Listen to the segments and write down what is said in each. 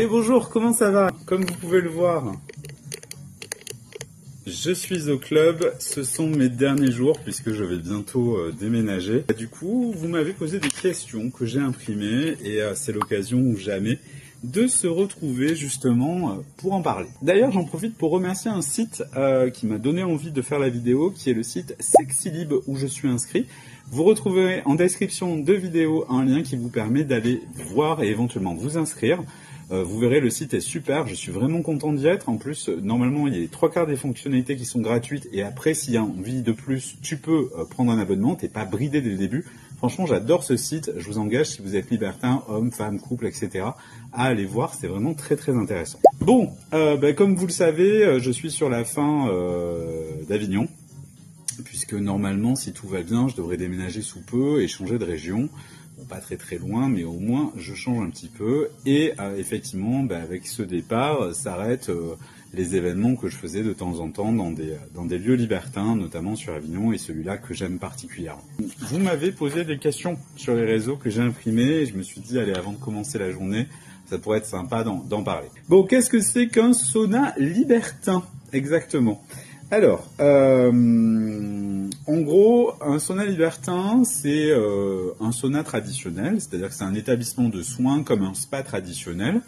Et bonjour, comment ça va? Comme vous pouvez le voir, je suis au club, ce sont mes derniers jours puisque je vais bientôt déménager. Du coup, vous m'avez posé des questions que j'ai imprimées et c'est l'occasion ou jamais de se retrouver justement pour en parler. D'ailleurs, j'en profite pour remercier un site qui m'a donné envie de faire la vidéo, qui est le site Sexylib où je suis inscrit. Vous retrouverez en description de vidéo un lien qui vous permet d'aller voir et éventuellement vous inscrire. Vous verrez, le site est super, je suis vraiment content d'y être. En plus, normalement, il y a les 3/4 des fonctionnalités qui sont gratuites. Et après, s'il y a envie de plus, tu peux prendre un abonnement, t'es pas bridé dès le début. Franchement, j'adore ce site, je vous engage, si vous êtes libertin, homme, femme, couple, etc., à aller voir, c'est vraiment très très intéressant. Bon, comme vous le savez, je suis sur la fin d'Avignon, puisque normalement, si tout va bien, je devrais déménager sous peu et changer de région. Bon, pas très très loin, mais au moins je change un petit peu. Et effectivement, avec ce départ, s'arrêtent les événements que je faisais de temps en temps dans des lieux libertins, notamment sur Avignon, et celui-là que j'aime particulièrement. Vous m'avez posé des questions sur les réseaux que j'ai imprimés, et je me suis dit, allez, avant de commencer la journée, ça pourrait être sympa d'en parler. Bon, qu'est-ce que c'est qu'un sauna libertin, exactement? Alors, en gros, un sauna libertin, c'est un sauna traditionnel, c'est-à-dire que c'est un établissement de soins comme un spa traditionnel,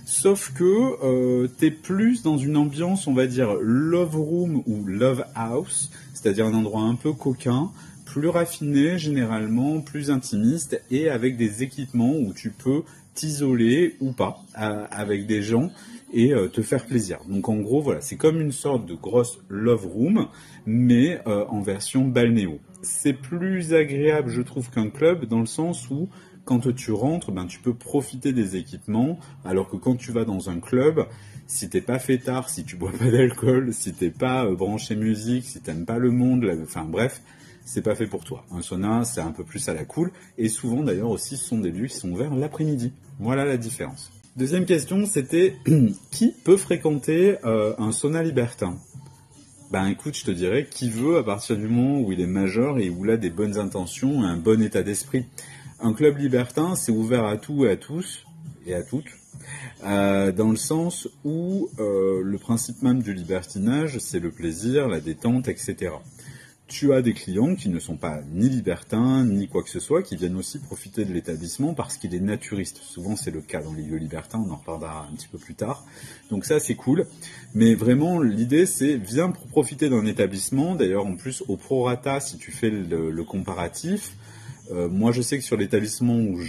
sauf que t'es plus dans une ambiance, on va dire, love room ou love house, c'est-à-dire un endroit un peu coquin, plus raffiné généralement, plus intimiste, et avec des équipements où tu peux t'isoler ou pas, avec des gens, et te faire plaisir. Donc en gros, voilà, c'est comme une sorte de grosse love room, mais en version balnéo. C'est plus agréable, je trouve, qu'un club, dans le sens où, quand tu rentres, tu peux profiter des équipements, alors que quand tu vas dans un club, si t'es pas fêtard, si tu bois pas d'alcool, si t'es pas branché musique, si t'aimes pas le monde, enfin bref, c'est pas fait pour toi. Un sauna, c'est un peu plus à la cool, et souvent d'ailleurs aussi, ce sont des lieux qui sont ouverts l'après-midi. Voilà la différence. Deuxième question, c'était qui peut fréquenter un sauna libertin? Écoute, je te dirais, qui veut à partir du moment où il est majeur et où il a des bonnes intentions et un bon état d'esprit. Un club libertin, c'est ouvert à tout et à tous, et à toutes, dans le sens où le principe même du libertinage, c'est le plaisir, la détente, etc. Tu as des clients qui ne sont pas ni libertins, ni quoi que ce soit, qui viennent aussi profiter de l'établissement parce qu'il est naturiste. Souvent, c'est le cas dans les lieux libertins, on en reparlera un petit peu plus tard. Donc ça, c'est cool. Mais vraiment, l'idée, c'est viens pour profiter d'un établissement. D'ailleurs, en plus, au prorata, si tu fais le comparatif, moi, je sais que sur l'établissement où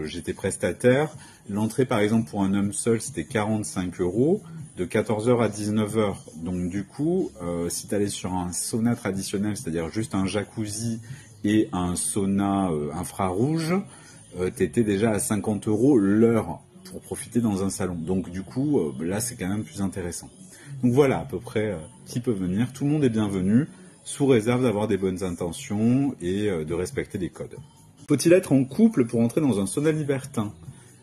j'étais prestataire, l'entrée, par exemple, pour un homme seul, c'était 45 €. De 14h à 19h. Donc du coup, si tu allais sur un sauna traditionnel, c'est-à-dire juste un jacuzzi et un sauna infrarouge, t'étais déjà à 50 € l'heure pour profiter dans un salon. Donc du coup, là c'est quand même plus intéressant. Donc voilà à peu près qui peut venir. Tout le monde est bienvenu, sous réserve d'avoir des bonnes intentions et de respecter les codes. Faut-il être en couple pour entrer dans un sauna libertin ?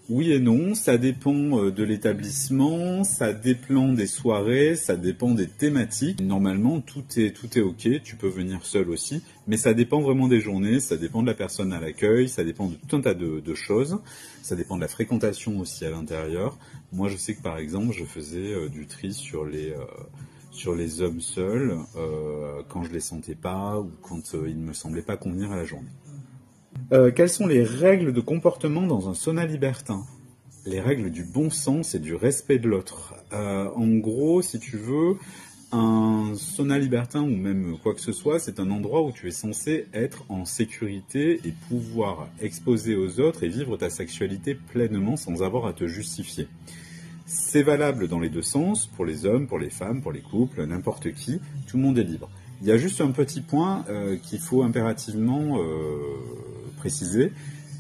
Oui et non, ça dépend de l'établissement, ça dépend des soirées, ça dépend des thématiques. Normalement, tout est ok, tu peux venir seul aussi, mais ça dépend vraiment des journées, ça dépend de la personne à l'accueil, ça dépend de tout un tas de choses, ça dépend de la fréquentation aussi à l'intérieur. Moi, je sais que par exemple, je faisais du tri sur les hommes seuls quand je les sentais pas ou quand il ne me semblait pas convenir à la journée. Quelles sont les règles de comportement dans un sauna libertin? Les règles du bon sens et du respect de l'autre. En gros, si tu veux, un sauna libertin ou même quoi que ce soit, c'est un endroit où tu es censé être en sécurité et pouvoir exposer aux autres et vivre ta sexualité pleinement sans avoir à te justifier. C'est valable dans les deux sens, pour les hommes, pour les femmes, pour les couples, n'importe qui, tout le monde est libre. Il y a juste un petit point qu'il faut impérativement préciser,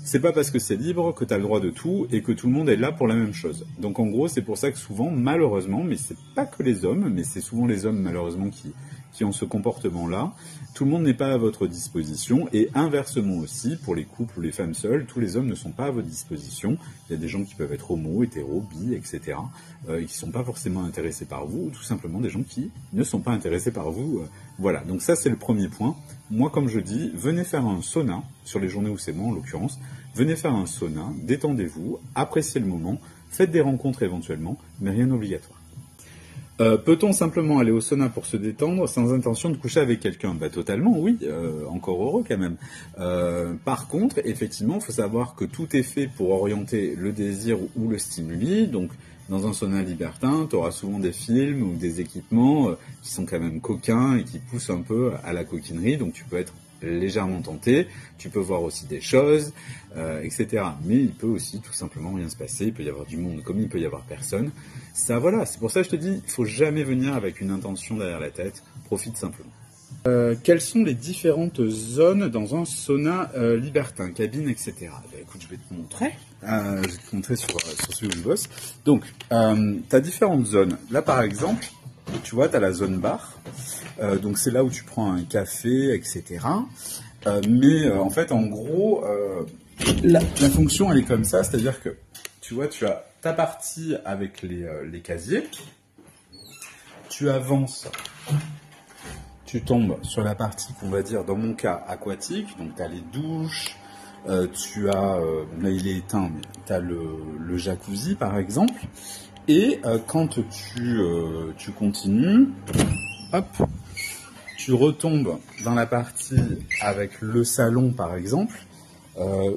c'est pas parce que c'est libre que tu as le droit de tout et que tout le monde est là pour la même chose. Donc en gros, c'est pour ça que souvent, malheureusement, mais c'est pas que les hommes, mais c'est souvent les hommes malheureusement qui ont ce comportement-là, tout le monde n'est pas à votre disposition, et inversement aussi, pour les couples ou les femmes seules, tous les hommes ne sont pas à votre disposition. Il y a des gens qui peuvent être homo, hétéro, bi, etc., et qui sont pas forcément intéressés par vous, ou tout simplement des gens qui ne sont pas intéressés par vous. Voilà, donc ça c'est le premier point. Moi, comme je dis, venez faire un sauna, sur les journées où c'est moi en l'occurrence, venez faire un sauna, détendez-vous, appréciez le moment, Faites des rencontres éventuellement, mais rien d'obligatoire. Peut-on simplement aller au sauna pour se détendre sans intention de coucher avec quelqu'un? Totalement, oui, encore heureux quand même. Par contre, effectivement, il faut savoir que tout est fait pour orienter le désir ou le stimuli. Donc, dans un sauna libertin, tu auras souvent des films ou des équipements qui sont quand même coquins et qui poussent un peu à la coquinerie. Donc, tu peux être légèrement tenté, tu peux voir aussi des choses, etc. Mais il peut aussi tout simplement rien se passer, il peut y avoir du monde comme il peut y avoir personne. Ça, voilà, c'est pour ça que je te dis, il faut jamais venir avec une intention derrière la tête, profite simplement. Quelles sont les différentes zones dans un sauna libertin, cabine, etc. Écoute, je vais te montrer. Je vais te montrer sur celui où je bosse. Donc, tu as différentes zones. Là, par exemple, tu vois, tu as la zone bar. Donc, c'est là où tu prends un café, etc. Mais en fait, en gros, la fonction, elle est comme ça. C'est-à-dire que, tu vois, tu as ta partie avec les casiers. Tu avances. Tu tombes sur la partie qu'on va dire, dans mon cas, aquatique. Donc, tu as les douches. Tu as, là, il est éteint, mais tu as le jacuzzi, par exemple. Et quand tu continues, hop, tu retombes dans la partie avec le salon, par exemple,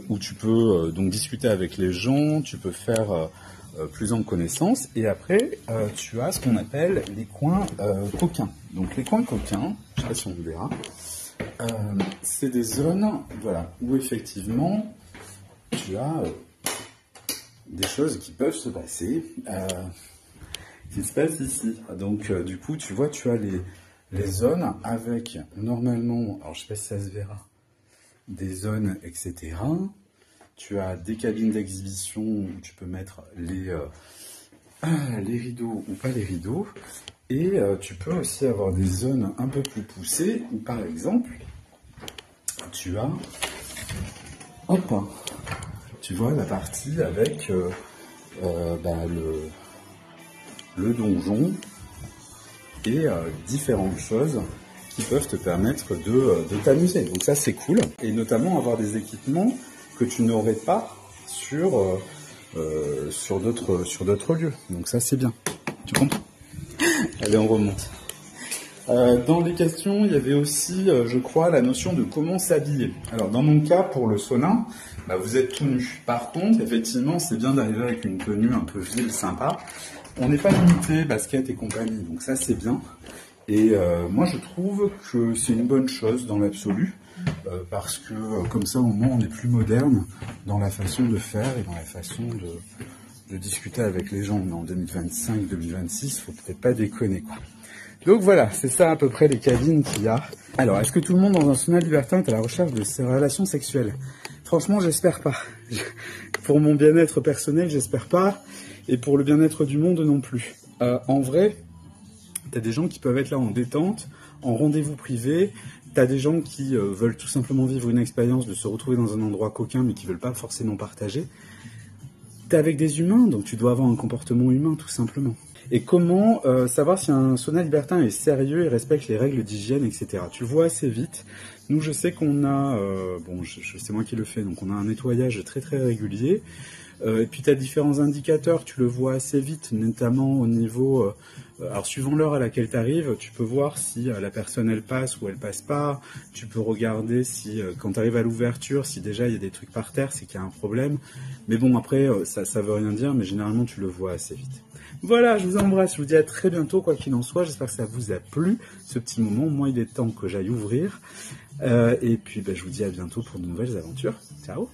où tu peux donc discuter avec les gens, tu peux faire plus en connaissance. Et après, tu as ce qu'on appelle les coins coquins. Donc les coins coquins, je ne sais pas si on le verra, c'est des zones, voilà, où effectivement, tu as des choses qui peuvent se passer, qui se passent ici. Donc, du coup, tu vois, tu as les zones avec, normalement, alors je sais pas si ça se verra, des zones, etc. Tu as des cabines d'exhibition où tu peux mettre les rideaux ou pas les rideaux. Et tu peux aussi avoir des zones un peu plus poussées où, par exemple, tu as, hop, tu vois la partie avec le donjon et différentes choses qui peuvent te permettre de t'amuser. Donc ça, c'est cool. Et notamment avoir des équipements que tu n'aurais pas sur d'autres lieux. Donc ça, c'est bien. Tu comprends? Allez, on remonte. Dans les questions, il y avait aussi, je crois, la notion de comment s'habiller. Alors, dans mon cas, pour le sauna, vous êtes tout nu. Par contre, effectivement, c'est bien d'arriver avec une tenue un peu ville, sympa. On n'est pas limité, basket et compagnie, donc ça, c'est bien. Et moi, je trouve que c'est une bonne chose dans l'absolu, parce que comme ça, au moins, on est plus moderne dans la façon de faire et dans la façon de discuter avec les gens. On est en 2025, 2026, faut peut-être pas déconner, quoi. Donc voilà, c'est ça à peu près les cabines qu'il y a. Alors, est-ce que tout le monde dans un sauna libertin est à la recherche de ses relations sexuelles? Franchement, j'espère pas. Pour mon bien-être personnel, j'espère pas. Et pour le bien-être du monde non plus. En vrai, t'as des gens qui peuvent être là en détente, en rendez-vous privé. T'as des gens qui veulent tout simplement vivre une expérience de se retrouver dans un endroit coquin, mais qui veulent pas forcément partager. T'es avec des humains, donc tu dois avoir un comportement humain, tout simplement. Et comment savoir si un sauna libertin est sérieux et respecte les règles d'hygiène, etc. Tu le vois assez vite. Nous, je sais qu'on a, c'est moi qui le fais, donc on a un nettoyage très très régulier. Et puis tu as différents indicateurs, tu le vois assez vite, notamment au niveau... alors suivant l'heure à laquelle tu arrives, tu peux voir si la personne elle passe ou elle passe pas. Tu peux regarder si quand tu arrives à l'ouverture, si déjà il y a des trucs par terre, c'est qu'il y a un problème. Mais bon, après, ça veut rien dire, mais généralement tu le vois assez vite. Voilà, je vous embrasse, je vous dis à très bientôt, quoi qu'il en soit. J'espère que ça vous a plu, ce petit moment. Moi, il est temps que j'aille ouvrir. Et puis, je vous dis à bientôt pour de nouvelles aventures. Ciao!